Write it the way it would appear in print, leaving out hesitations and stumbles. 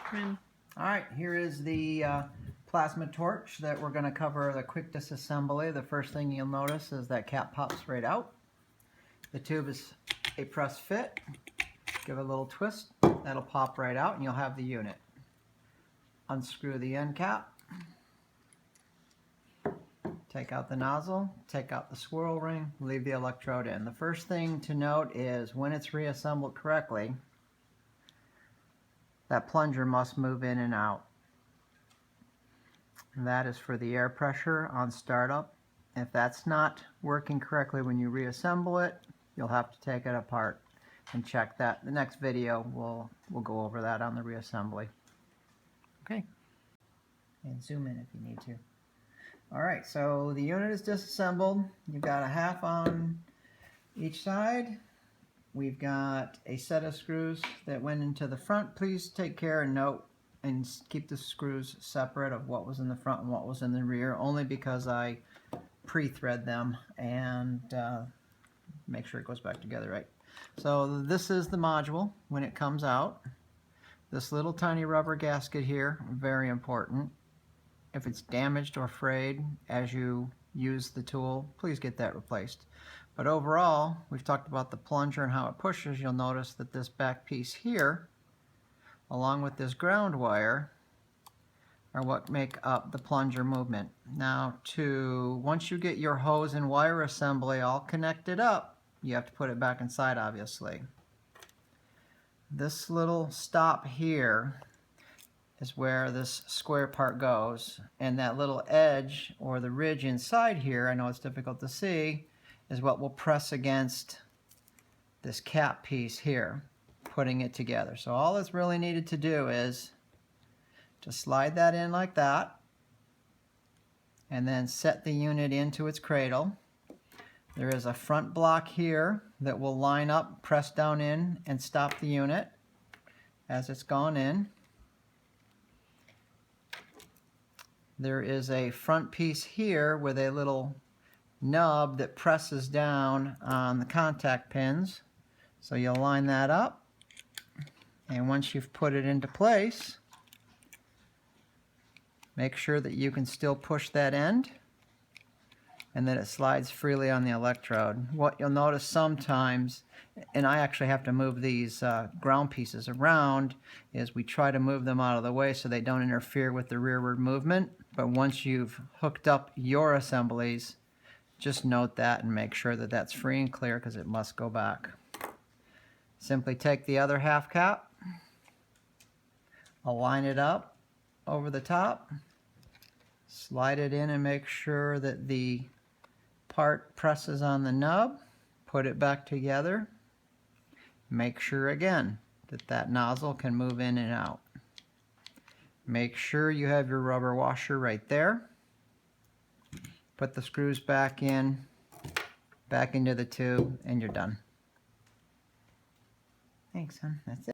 trim. All right, here is the plasma torch that we're going to cover the quick disassembly. The first thing you'll notice is that cap pops right out. The tube is a press fit. Give it a little twist, that'll pop right out and you'll have the unit. Unscrew the end cap. Take out the nozzle, take out the swirl ring, leave the electrode in. The first thing to note is when it's reassembled correctly, that plunger must move in and out. And that is for the air pressure on startup. If that's not working correctly when you reassemble it, you'll have to take it apart and check that. The next video we'll go over that on the reassembly. Okay. And zoom in if you need to. Alright, so the unit is disassembled. You've got a half on each side. We've got a set of screws that went into the front. Please take care and note and keep the screws separate of what was in the front and what was in the rear, only because I pre-thread them and make sure it goes back together right. So this is the module when it comes out. This little tiny rubber gasket here, very important. If it's damaged or frayed as you use the tool, please get that replaced. But overall, we've talked about the plunger and how it pushes. You'll notice that this back piece here, along with this ground wire, are what make up the plunger movement. Now, once you get your hose and wire assembly all connected up, you have to put it back inside, obviously. This little stop here is where this square part goes, and that little edge or the ridge inside here, I know it's difficult to see, is what will press against this cap piece here, putting it together. So all that's really needed to do is to slide that in like that and then set the unit into its cradle. There is a front block here that will line up, press down in, and stop the unit as it's gone in. There is a front piece here with a little nub that presses down on the contact pins. So you'll line that up, and once you've put it into place, make sure that you can still push that end and that it slides freely on the electrode. What you'll notice sometimes, and I actually have to move these ground pieces around, is we try to move them out of the way so they don't interfere with the rearward movement. But once you've hooked up your assemblies, just note that and make sure that that's free and clear because it must go back. Simply take the other half cap, align it up over the top, slide it in and make sure that the part presses on the nub, put it back together. Make sure again that that nozzle can move in and out. Make sure you have your rubber washer right there. Put the screws back in, back into the tube, and you're done. Thanks, hon. That's it.